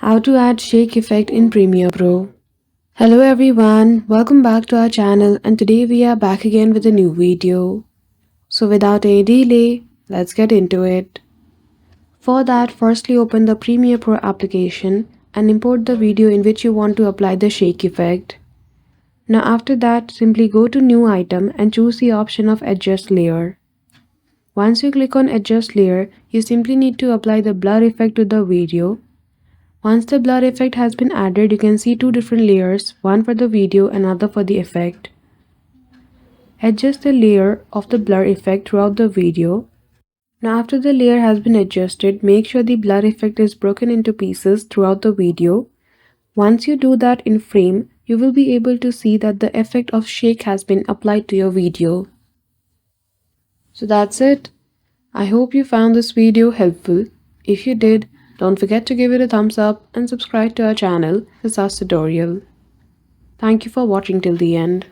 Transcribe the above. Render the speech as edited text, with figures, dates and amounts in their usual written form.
How to add shake effect in Premiere Pro. Hello everyone, welcome back to our channel, and today we are back again with a new video. So without any delay, let's get into it. For that, firstly open the Premiere Pro application and import the video in which you want to apply the shake effect. Now after that, simply go to New Item and choose the option of Adjust Layer. Once you click on Adjust Layer, you simply need to apply the blur effect to the video. Once the blur effect has been added, you can see two different layers, one for the video and another for the effect. Adjust the layer of the blur effect throughout the video. Now after the layer has been adjusted, make sure the blur effect is broken into pieces throughout the video. Once you do that in frame, you will be able to see that the effect of shake has been applied to your video. So that's it. I hope you found this video helpful. If you did, don't forget to give it a thumbs up and subscribe to our channel, This tutorial. Thank you for watching till the end.